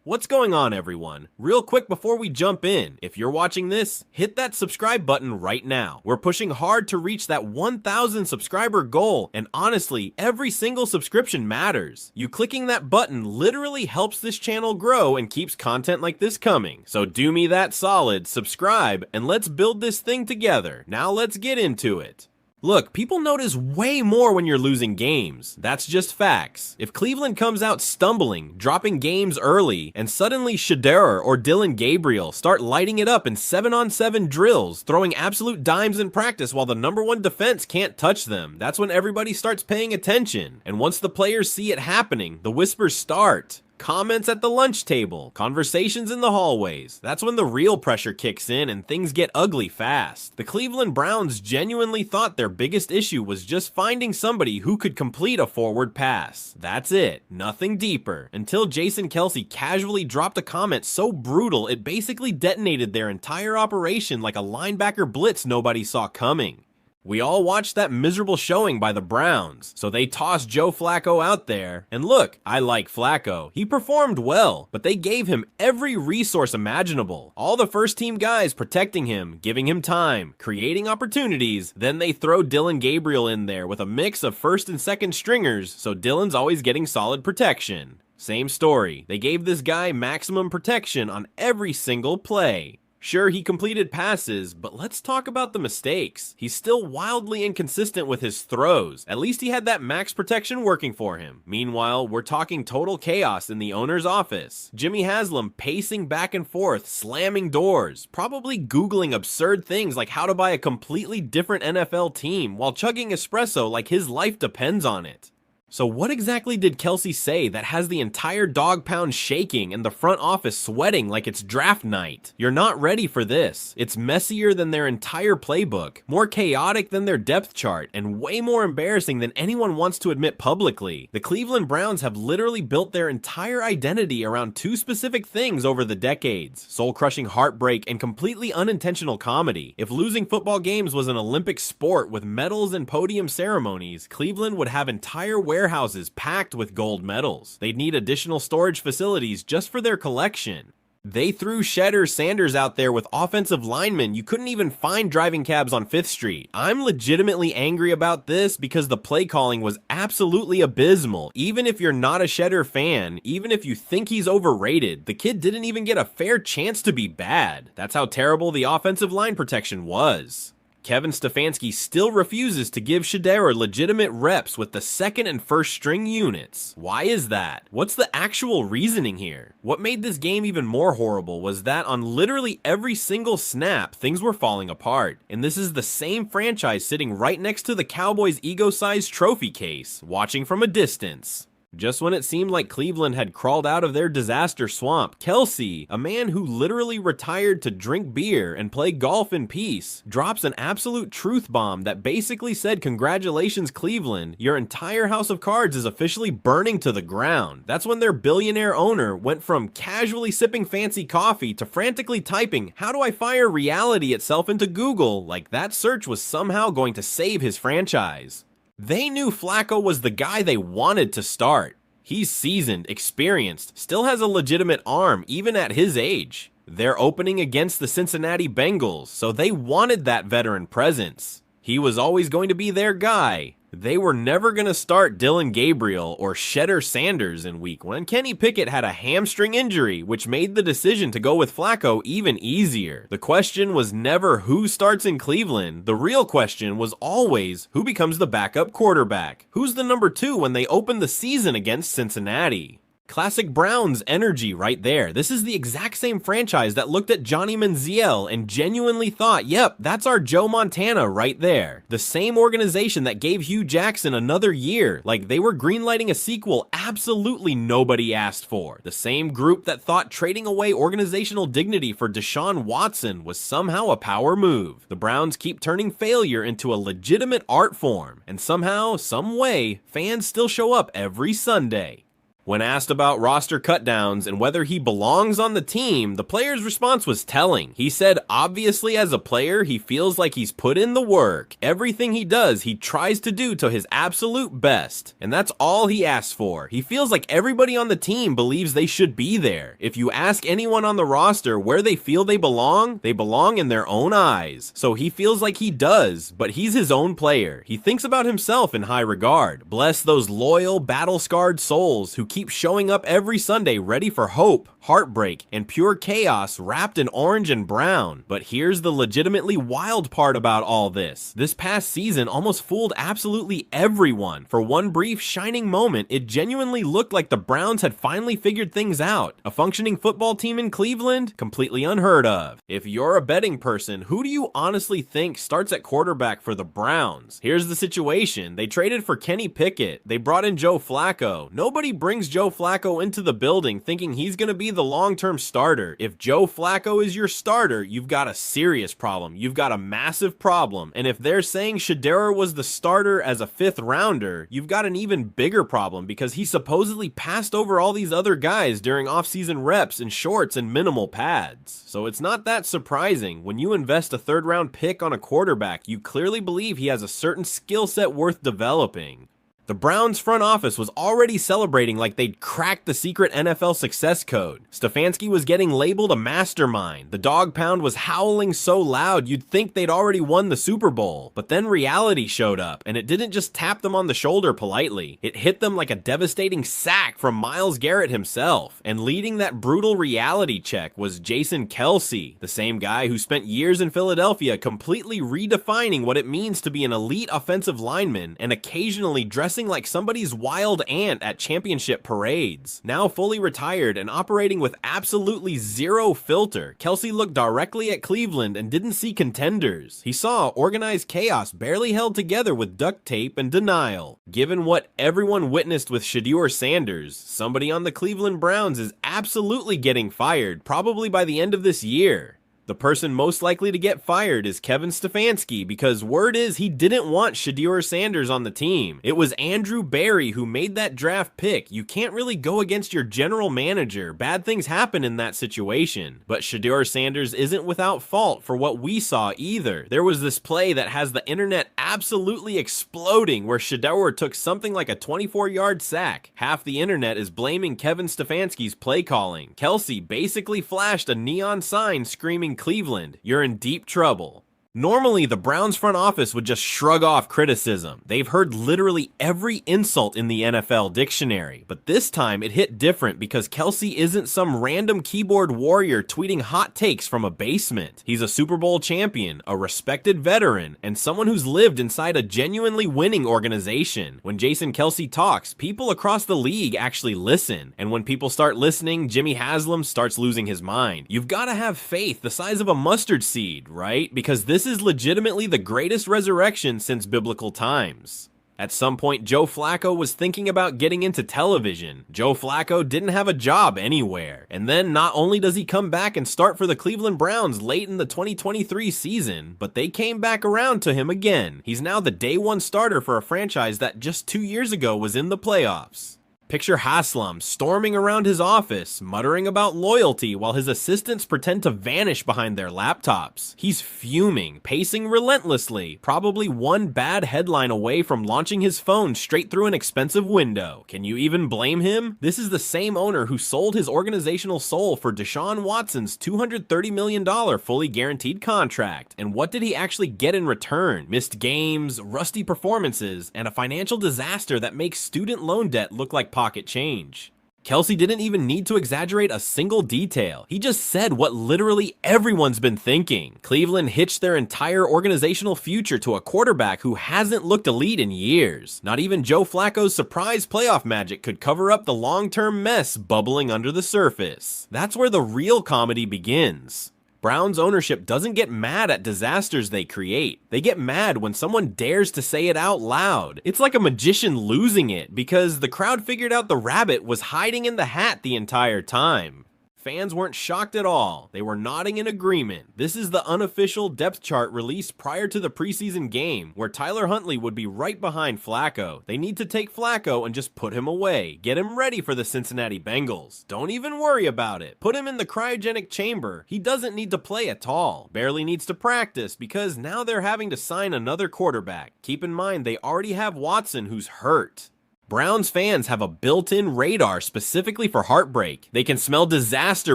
What's going on, everyone? Real quick before we jump in, if you're watching this, hit that subscribe button right now. We're pushing hard to reach that 1,000 subscriber goal, and honestly, every single subscription matters. You clicking that button literally helps this channel grow and keeps content like this coming. So do me that solid, subscribe, and let's build this thing together. Now let's get into it. Look, people notice way more when you're losing games. That's just facts. If Cleveland comes out stumbling, dropping games early, and suddenly Shedeur or Dillon Gabriel start lighting it up in 7-on-7 drills, throwing absolute dimes in practice while the #1 defense can't touch them, that's when everybody starts paying attention. And once the players see it happening, the whispers start. Comments at the lunch table, conversations in the hallways. That's when the real pressure kicks in and things get ugly fast. The Cleveland Browns genuinely thought their biggest issue was just finding somebody who could complete a forward pass. That's it, nothing deeper. Until Jason Kelce casually dropped a comment so brutal it basically detonated their entire operation like a linebacker blitz nobody saw coming. We all watched that miserable showing by the Browns, so they tossed Joe Flacco out there. And look, I like Flacco. He performed well, but they gave him every resource imaginable. All the first team guys protecting him, giving him time, creating opportunities. Then they throw Dillon Gabriel in there with a mix of first and second stringers, so Dillon's always getting solid protection. Same story. They gave this guy maximum protection on every single play. Sure, he completed passes, but let's talk about the mistakes. He's still wildly inconsistent with his throws. At least he had that max protection working for him. Meanwhile, we're talking total chaos in the owner's office. Jimmy Haslam pacing back and forth, slamming doors, probably Googling absurd things like how to buy a completely different NFL team while chugging espresso like his life depends on it. So what exactly did Kelce say that has the entire dog pound shaking and the front office sweating like it's draft night? You're not ready for this. It's messier than their entire playbook, more chaotic than their depth chart, and way more embarrassing than anyone wants to admit publicly. The Cleveland Browns have literally built their entire identity around two specific things over the decades: soul-crushing heartbreak and completely unintentional comedy. If losing football games was an Olympic sport with medals and podium ceremonies, Cleveland would have entire warehouses packed with gold medals. They'd need additional storage facilities just for their collection. They threw Shedeur Sanders out there with offensive linemen you couldn't even find driving cabs on 5th Street. I'm legitimately angry about this because the play calling was absolutely abysmal. Even if you're not a Shedeur fan, even if you think he's overrated, the kid didn't even get a fair chance to be bad. That's how terrible the offensive line protection was. Kevin Stefanski still refuses to give Shedeur legitimate reps with the second and first string units. Why is that? What's the actual reasoning here? What made this game even more horrible was that on literally every single snap, things were falling apart. And this is the same franchise sitting right next to the Cowboys' ego-sized trophy case, watching from a distance. Just when it seemed like Cleveland had crawled out of their disaster swamp, Kelce, a man who literally retired to drink beer and play golf in peace, drops an absolute truth bomb that basically said, "Congratulations, Cleveland, your entire house of cards is officially burning to the ground." That's when their billionaire owner went from casually sipping fancy coffee to frantically typing, "How do I fire reality itself into Google?" like that search was somehow going to save his franchise. They knew Flacco was the guy they wanted to start. He's seasoned, experienced, still has a legitimate arm even at his age. They're opening against the Cincinnati Bengals, so they wanted that veteran presence. He was always going to be their guy. They were never going to start Dillon Gabriel or Shedeur Sanders in week 1. Kenny Pickett had a hamstring injury, which made the decision to go with Flacco even easier. The question was never who starts in Cleveland. The real question was always who becomes the backup quarterback. Who's the number 2 when they open the season against Cincinnati? Classic Browns energy right there. This is the exact same franchise that looked at Johnny Manziel and genuinely thought, yep, that's our Joe Montana right there. The same organization that gave Hugh Jackson another year, like they were greenlighting a sequel absolutely nobody asked for. The same group that thought trading away organizational dignity for Deshaun Watson was somehow a power move. The Browns keep turning failure into a legitimate art form, and somehow, some way, fans still show up every Sunday. When asked about roster cutdowns and whether he belongs on the team, the player's response was telling. He said, obviously as a player, he feels like he's put in the work. Everything he does, he tries to do to his absolute best. And that's all he asks for. He feels like everybody on the team believes they should be there. If you ask anyone on the roster where they feel they belong in their own eyes. So he feels like he does, but he's his own player. He thinks about himself in high regard. Bless those loyal, battle-scarred souls who keep showing up every Sunday ready for hope, heartbreak, and pure chaos wrapped in orange and brown. But here's the legitimately wild part about all this. This past season almost fooled absolutely everyone. For one brief shining moment, it genuinely looked like the Browns had finally figured things out. A functioning football team in Cleveland? Completely unheard of. If you're a betting person, who do you honestly think starts at quarterback for the Browns? Here's the situation. They traded for Kenny Pickett. They brought in Joe Flacco. Nobody brings Joe Flacco into the building thinking he's going to be the long-term starter. If Joe Flacco is your starter, you've got a serious problem. You've got a massive problem. And if they're saying Shedeur was the starter as a 5th rounder, you've got an even bigger problem because he supposedly passed over all these other guys during off-season reps in shorts and minimal pads. So it's not that surprising. When you invest a 3rd-round pick on a quarterback, you clearly believe he has a certain skill set worth developing. The Browns front office was already celebrating like they'd cracked the secret NFL success code. Stefanski was getting labeled a mastermind. The dog pound was howling so loud you'd think they'd already won the Super Bowl. But then reality showed up, and it didn't just tap them on the shoulder politely. It hit them like a devastating sack from Myles Garrett himself. And leading that brutal reality check was Jason Kelce, the same guy who spent years in Philadelphia completely redefining what it means to be an elite offensive lineman and occasionally dressing like somebody's wild aunt at championship parades. Now fully retired and operating with absolutely zero filter, Kelce looked directly at Cleveland and didn't see contenders. He saw organized chaos barely held together with duct tape and denial. Given what everyone witnessed with Shedeur Sanders, somebody on the Cleveland Browns is absolutely getting fired, probably by the end of this year. The person most likely to get fired is Kevin Stefanski because word is he didn't want Shedeur Sanders on the team. It was Andrew Berry who made that draft pick. You can't really go against your general manager. Bad things happen in that situation. But Shedeur Sanders isn't without fault for what we saw either. There was this play that has the internet absolutely exploding where Shedeur took something like a 24-yard sack. Half the internet is blaming Kevin Stefanski's play calling. Kelce basically flashed a neon sign screaming, Cleveland, you're in deep trouble. Normally, the Browns front office would just shrug off criticism. They've heard literally every insult in the NFL dictionary. But this time, it hit different because Kelce isn't some random keyboard warrior tweeting hot takes from a basement. He's a Super Bowl champion, a respected veteran, and someone who's lived inside a genuinely winning organization. When Jason Kelce talks, people across the league actually listen. And when people start listening, Jimmy Haslam starts losing his mind. You've got to have faith the size of a mustard seed, right? Because this is legitimately the greatest resurrection since biblical times. At some point, Joe Flacco was thinking about getting into television. Joe Flacco didn't have a job anywhere. And then not only does he come back and start for the Cleveland Browns late in the 2023 season, but they came back around to him again. He's now the day one starter for a franchise that just 2 years ago was in the playoffs. Picture Haslam storming around his office, muttering about loyalty while his assistants pretend to vanish behind their laptops. He's fuming, pacing relentlessly, probably one bad headline away from launching his phone straight through an expensive window. Can you even blame him? This is the same owner who sold his organizational soul for Deshaun Watson's $230 million fully guaranteed contract. And what did he actually get in return? Missed games, rusty performances, and a financial disaster that makes student loan debt look like pocket change. Kelce didn't even need to exaggerate a single detail. He just said what literally everyone's been thinking. Cleveland hitched their entire organizational future to a quarterback who hasn't looked elite in years. Not even Joe Flacco's surprise playoff magic could cover up the long-term mess bubbling under the surface. That's where the real comedy begins. Browns ownership doesn't get mad at disasters they create. They get mad when someone dares to say it out loud. It's like a magician losing it because the crowd figured out the rabbit was hiding in the hat the entire time. Fans weren't shocked at all. They were nodding in agreement. This is the unofficial depth chart released prior to the preseason game, where Tyler Huntley would be right behind Flacco. They need to take Flacco and just put him away. Get him ready for the Cincinnati Bengals. Don't even worry about it. Put him in the cryogenic chamber. He doesn't need to play at all. Barely needs to practice because now they're having to sign another quarterback. Keep in mind they already have Watson, who's hurt. Browns fans have a built-in radar specifically for heartbreak. They can smell disaster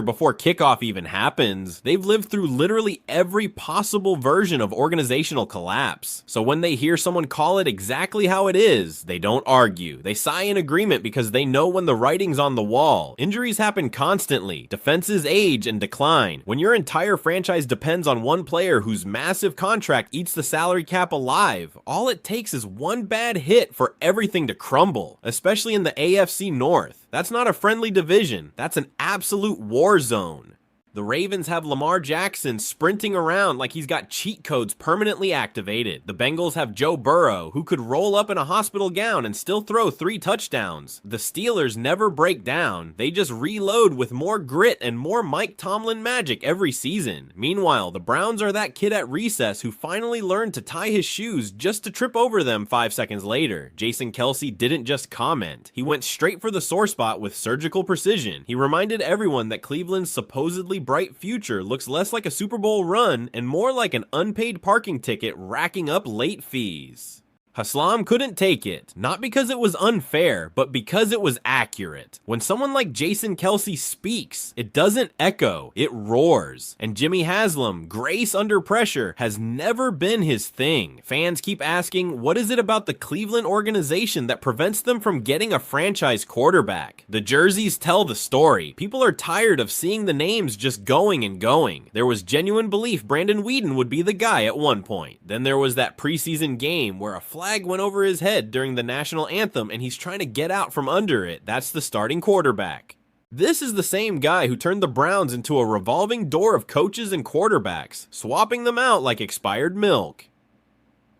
before kickoff even happens. They've lived through literally every possible version of organizational collapse. So when they hear someone call it exactly how it is, they don't argue. They sigh in agreement because they know when the writing's on the wall. Injuries happen constantly. Defenses age and decline. When your entire franchise depends on one player whose massive contract eats the salary cap alive, all it takes is one bad hit for everything to crumble. Especially in the AFC North. That's not a friendly division. That's an absolute war zone. The Ravens have Lamar Jackson sprinting around like he's got cheat codes permanently activated. The Bengals have Joe Burrow, who could roll up in a hospital gown and still throw 3 touchdowns. The Steelers never break down. They just reload with more grit and more Mike Tomlin magic every season. Meanwhile, the Browns are that kid at recess who finally learned to tie his shoes just to trip over them 5 seconds later. Jason Kelce didn't just comment. He went straight for the sore spot with surgical precision. He reminded everyone that Cleveland's supposedly bright future looks less like a Super Bowl run and more like an unpaid parking ticket racking up late fees. Haslam couldn't take it, not because it was unfair, but because it was accurate. When someone like Jason Kelce speaks, it doesn't echo, it roars. And Jimmy Haslam, grace under pressure, has never been his thing. Fans keep asking, what is it about the Cleveland organization that prevents them from getting a franchise quarterback? The jerseys tell the story. People are tired of seeing the names just going and going. There was genuine belief Brandon Weeden would be the guy at one point. Then there was that preseason game where a flag went over his head during the national anthem and he's trying to get out from under it. That's the starting quarterback. This is the same guy who turned the Browns into a revolving door of coaches and quarterbacks, swapping them out like expired milk.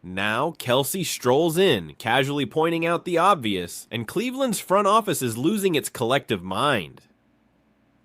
Now, Kelce strolls in, casually pointing out the obvious, and Cleveland's front office is losing its collective mind.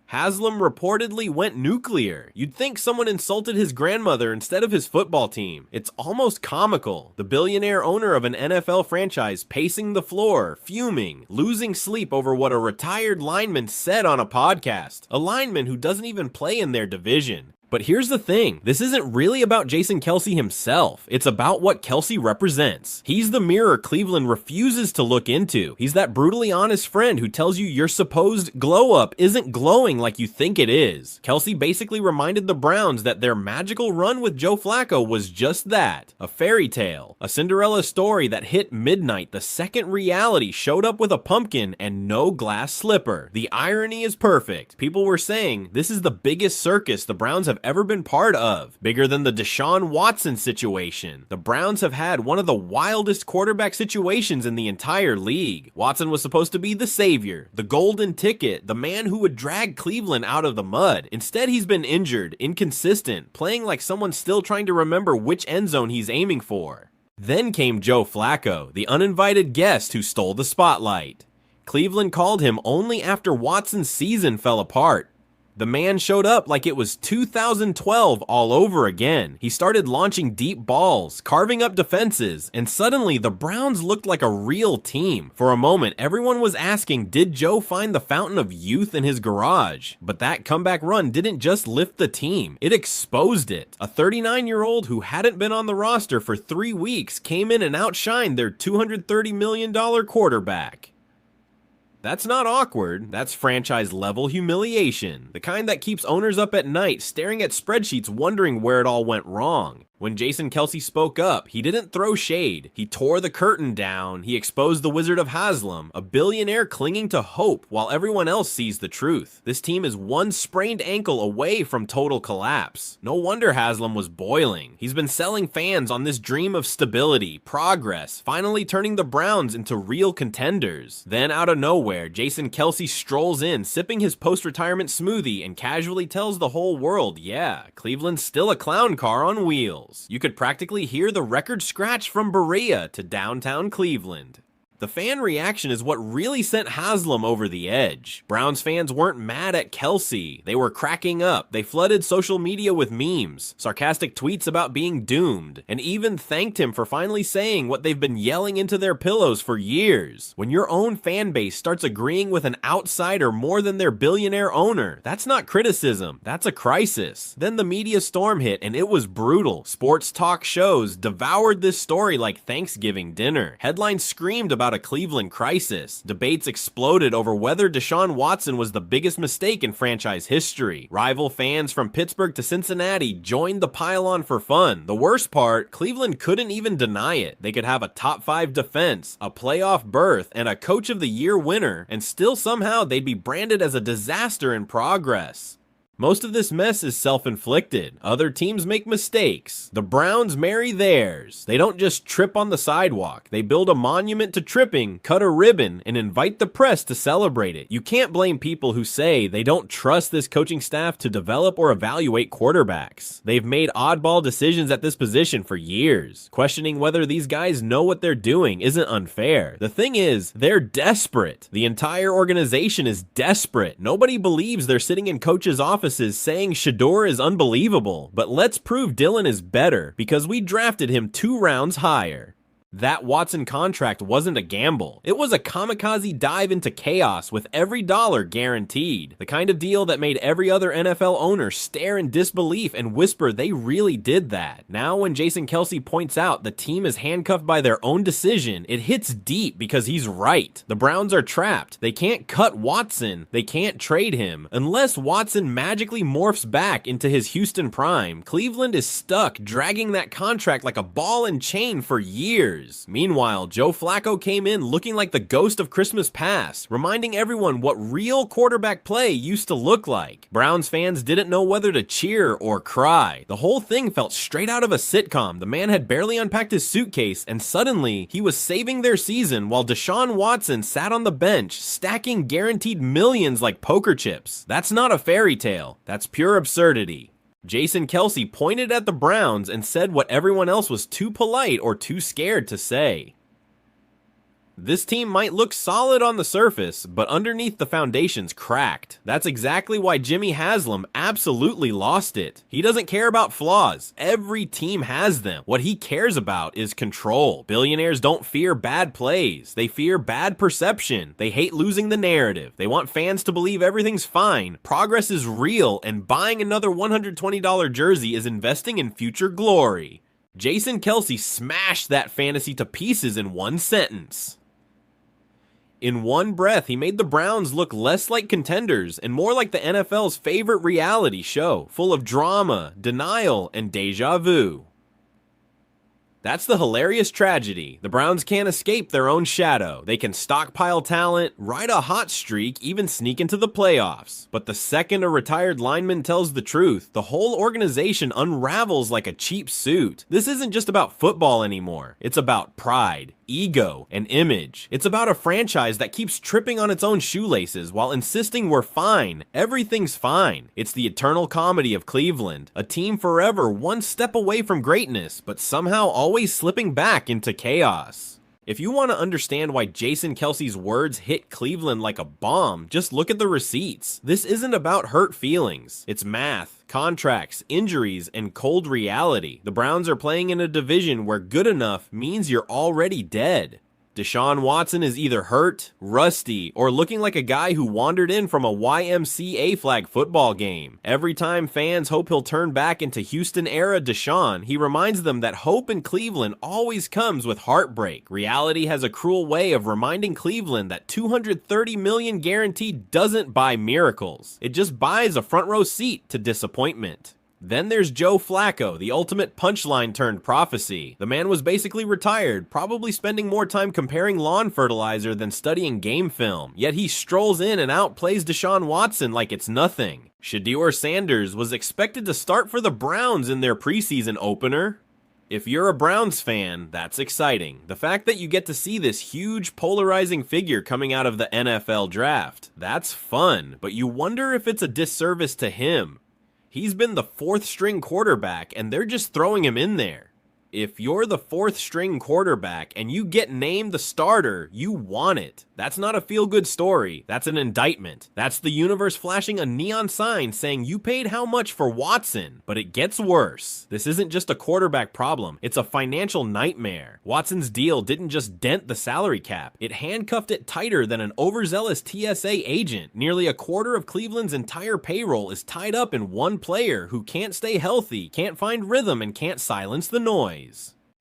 Haslam reportedly went nuclear. You'd think someone insulted his grandmother instead of his football team. It's almost comical. The billionaire owner of an NFL franchise pacing the floor, fuming, losing sleep over what a retired lineman said on a podcast. A lineman who doesn't even play in their division. But here's the thing, this isn't really about Jason Kelce himself, it's about what Kelce represents. He's the mirror Cleveland refuses to look into. He's that brutally honest friend who tells you your supposed glow-up isn't glowing like you think it is. Kelce basically reminded the Browns that their magical run with Joe Flacco was just that, a fairy tale, a Cinderella story that hit midnight the second reality showed up with a pumpkin and no glass slipper. The irony is perfect. People were saying, this is the biggest circus the Browns have ever been part of, bigger than the Deshaun Watson situation. The Browns have had one of the wildest quarterback situations in the entire league. Watson was supposed to be the savior, the golden ticket, the man who would drag Cleveland out of the mud. Instead, he's been injured, inconsistent, playing like someone's still trying to remember which end zone he's aiming for. Then came Joe Flacco, the uninvited guest who stole the spotlight. Cleveland called him only after Watson's season fell apart. The man showed up like it was 2012 all over again. He started launching deep balls, carving up defenses, and suddenly the Browns looked like a real team. For a moment, everyone was asking, did Joe find the fountain of youth in his garage? But that comeback run didn't just lift the team, it exposed it. A 39-year-old who hadn't been on the roster for 3 weeks came in and outshined their $230 million quarterback. That's not awkward, that's franchise-level humiliation, the kind that keeps owners up at night staring at spreadsheets wondering where it all went wrong. When Jason Kelce spoke up, he didn't throw shade. He tore the curtain down. He exposed the Wizard of Haslam, a billionaire clinging to hope while everyone else sees the truth. This team is one sprained ankle away from total collapse. No wonder Haslam was boiling. He's been selling fans on this dream of stability, progress, finally turning the Browns into real contenders. Then out of nowhere, Jason Kelce strolls in, sipping his post-retirement smoothie and casually tells the whole world, yeah, Cleveland's still a clown car on wheels. You could practically hear the record scratch from Berea to downtown Cleveland. The fan reaction is what really sent Haslam over the edge. Browns fans weren't mad at Kelce. They were cracking up. They flooded social media with memes, sarcastic tweets about being doomed, and even thanked him for finally saying what they've been yelling into their pillows for years. When your own fan base starts agreeing with an outsider more than their billionaire owner, that's not criticism, that's a crisis. Then the media storm hit and it was brutal. Sports talk shows devoured this story like Thanksgiving dinner. Headlines screamed about a Cleveland crisis. Debates exploded over whether Deshaun Watson was the biggest mistake in franchise history. Rival fans from Pittsburgh to Cincinnati joined the pile-on for fun. The worst part, Cleveland couldn't even deny it. They could have a top 5 defense, a playoff berth, and a coach of the year winner, and still somehow they'd be branded as a disaster in progress. Most of this mess is self-inflicted. Other teams make mistakes. The Browns marry theirs. They don't just trip on the sidewalk. They build a monument to tripping, cut a ribbon, and invite the press to celebrate it. You can't blame people who say they don't trust this coaching staff to develop or evaluate quarterbacks. They've made oddball decisions at this position for years. Questioning whether these guys know what they're doing isn't unfair. The thing is, they're desperate. The entire organization is desperate. Nobody believes they're sitting in coaches' offices saying Shedeur is unbelievable, but let's prove Dylan is better because we drafted him 2 rounds higher. That Watson contract wasn't a gamble. It was a kamikaze dive into chaos with every dollar guaranteed. The kind of deal that made every other NFL owner stare in disbelief and whisper they really did that. Now when Jason Kelce points out the team is handcuffed by their own decision, it hits deep because he's right. The Browns are trapped. They can't cut Watson. They can't trade him. Unless Watson magically morphs back into his Houston prime, Cleveland is stuck dragging that contract like a ball and chain for years. Meanwhile, Joe Flacco came in looking like the ghost of Christmas past, reminding everyone what real quarterback play used to look like. Browns fans didn't know whether to cheer or cry. The whole thing felt straight out of a sitcom. The man had barely unpacked his suitcase, and suddenly, he was saving their season while Deshaun Watson sat on the bench, stacking guaranteed millions like poker chips. That's not a fairy tale. That's pure absurdity. Jason Kelce pointed at the Browns and said what everyone else was too polite or too scared to say. This team might look solid on the surface, but underneath the foundation's cracked. That's exactly why Jimmy Haslam absolutely lost it. He doesn't care about flaws. Every team has them. What he cares about is control. Billionaires don't fear bad plays. They fear bad perception. They hate losing the narrative. They want fans to believe everything's fine. Progress is real, and buying another $120 jersey is investing in future glory. Jason Kelce smashed that fantasy to pieces in one sentence. In one breath, he made the Browns look less like contenders and more like the NFL's favorite reality show, full of drama, denial, and déjà vu. That's the hilarious tragedy. The Browns can't escape their own shadow. They can stockpile talent, ride a hot streak, even sneak into the playoffs. But the second a retired lineman tells the truth, the whole organization unravels like a cheap suit. This isn't just about football anymore. It's about pride, ego, and image. It's about a franchise that keeps tripping on its own shoelaces while insisting we're fine. Everything's fine. It's the eternal comedy of Cleveland, a team forever one step away from greatness, but somehow always slipping back into chaos. If you want to understand why Jason Kelce's words hit Cleveland like a bomb, just look at the receipts. This isn't about hurt feelings. It's math, contracts, injuries, and cold reality. The Browns are playing in a division where good enough means you're already dead. Deshaun Watson is either hurt, rusty, or looking like a guy who wandered in from a YMCA flag football game. Every time fans hope he'll turn back into Houston-era Deshaun, he reminds them that hope in Cleveland always comes with heartbreak. Reality has a cruel way of reminding Cleveland that $230 million guaranteed doesn't buy miracles. It just buys a front row seat to disappointment. Then there's Joe Flacco, the ultimate punchline turned prophecy. The man was basically retired, probably spending more time comparing lawn fertilizer than studying game film. Yet he strolls in and outplays Deshaun Watson like it's nothing. Shedeur Sanders was expected to start for the Browns in their preseason opener. If you're a Browns fan, that's exciting. The fact that you get to see this huge polarizing figure coming out of the NFL draft, that's fun, but you wonder if it's a disservice to him. He's been the 4th string quarterback and they're just throwing him in there. If you're the fourth string quarterback and you get named the starter, you want it. That's not a feel-good story. That's an indictment. That's the universe flashing a neon sign saying you paid how much for Watson. But it gets worse. This isn't just a quarterback problem. It's a financial nightmare. Watson's deal didn't just dent the salary cap. It handcuffed it tighter than an overzealous TSA agent. Nearly a quarter of Cleveland's entire payroll is tied up in one player who can't stay healthy, can't find rhythm, and can't silence the noise.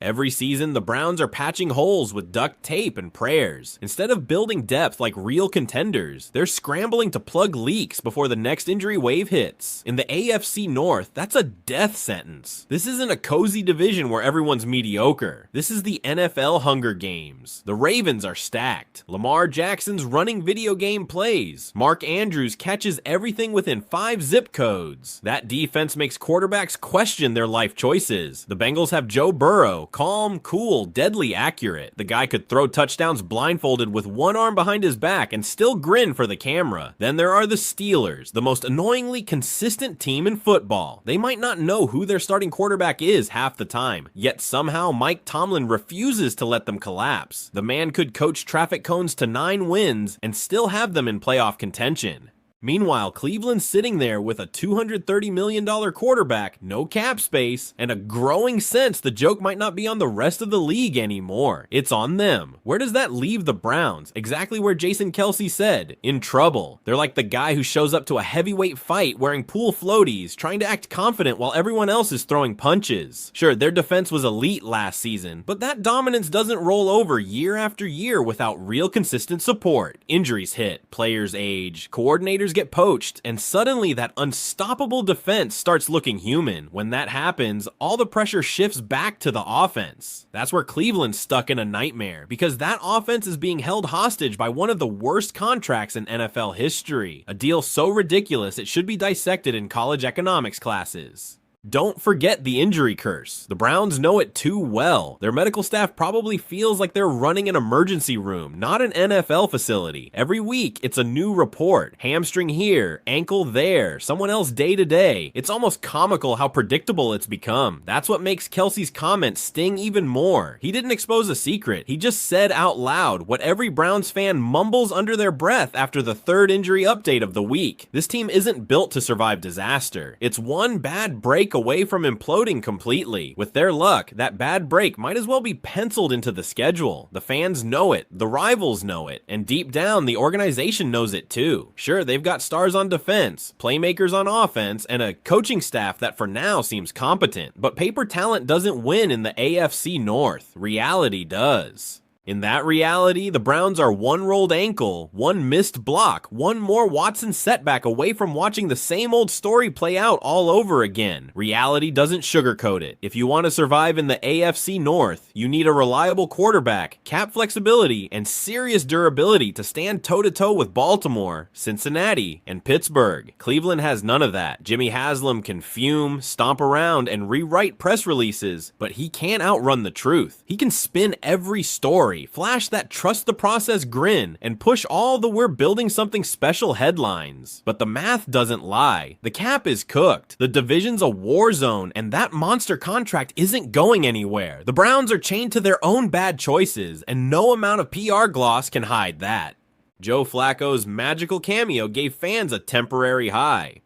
Every season, the Browns are patching holes with duct tape and prayers. Instead of building depth like real contenders, they're scrambling to plug leaks before the next injury wave hits. In the AFC North, that's a death sentence. This isn't a cozy division where everyone's mediocre. This is the NFL Hunger Games. The Ravens are stacked. Lamar Jackson's running video game plays. Mark Andrews catches everything within 5 zip codes. That defense makes quarterbacks question their life choices. The Bengals have Joe Burrow. Calm, cool, deadly accurate. The guy could throw touchdowns blindfolded with one arm behind his back and still grin for the camera. Then there are the Steelers, the most annoyingly consistent team in football. They might not know who their starting quarterback is half the time, yet somehow Mike Tomlin refuses to let them collapse. The man could coach traffic cones to 9 wins and still have them in playoff contention. Meanwhile, Cleveland's sitting there with a $230 million quarterback, no cap space, and a growing sense the joke might not be on the rest of the league anymore. It's on them. Where does that leave the Browns? Exactly where Jason Kelce said, in trouble. They're like the guy who shows up to a heavyweight fight wearing pool floaties, trying to act confident while everyone else is throwing punches. Sure, their defense was elite last season, but that dominance doesn't roll over year after year without real consistent support. Injuries hit, players age, coordinators get poached, and suddenly that unstoppable defense starts looking human. When that happens, all the pressure shifts back to the offense. That's where Cleveland's stuck in a nightmare, because that offense is being held hostage by one of the worst contracts in NFL history. A deal so ridiculous it should be dissected in college economics classes. Don't forget the injury curse. The Browns know it too well. Their medical staff probably feels like they're running an emergency room, not an NFL facility. Every week, it's a new report. Hamstring here, ankle there, someone else day to day. It's almost comical how predictable it's become. That's what makes Kelce's comments sting even more. He didn't expose a secret. He just said out loud what every Browns fan mumbles under their breath after the third injury update of the week. This team isn't built to survive disaster. It's one bad break away from imploding completely. With their luck, that bad break might as well be penciled into the schedule. The fans know it, the rivals know it, and deep down, the organization knows it too. Sure, they've got stars on defense, playmakers on offense, and a coaching staff that for now seems competent, but paper talent doesn't win in the AFC North. Reality does. In that reality, the Browns are one rolled ankle, one missed block, one more Watson setback away from watching the same old story play out all over again. Reality doesn't sugarcoat it. If you want to survive in the AFC North, you need a reliable quarterback, cap flexibility, and serious durability to stand toe-to-toe with Baltimore, Cincinnati, and Pittsburgh. Cleveland has none of that. Jimmy Haslam can fume, stomp around, and rewrite press releases, but he can't outrun the truth. He can spin every story, flash that trust the process grin, and push all the we're building something special headlines. But the math doesn't lie. The cap is cooked. The division's a war zone, and that monster contract isn't going anywhere. The Browns are chained to their own bad choices, and no amount of PR gloss can hide that. Joe Flacco's magical cameo gave fans a temporary high.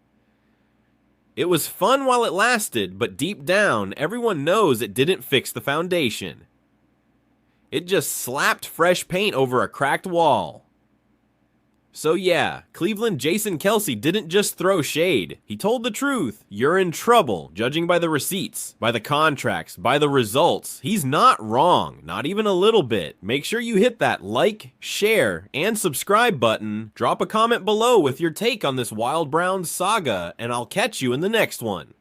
It was fun while it lasted, but deep down, everyone knows it didn't fix the foundation. It just slapped fresh paint over a cracked wall. So yeah, Cleveland Jason Kelce didn't just throw shade. He told the truth. You're in trouble, judging by the receipts, by the contracts, by the results. He's not wrong, not even a little bit. Make sure you hit that like, share, and subscribe button. Drop a comment below with your take on this Wild Browns saga, and I'll catch you in the next one.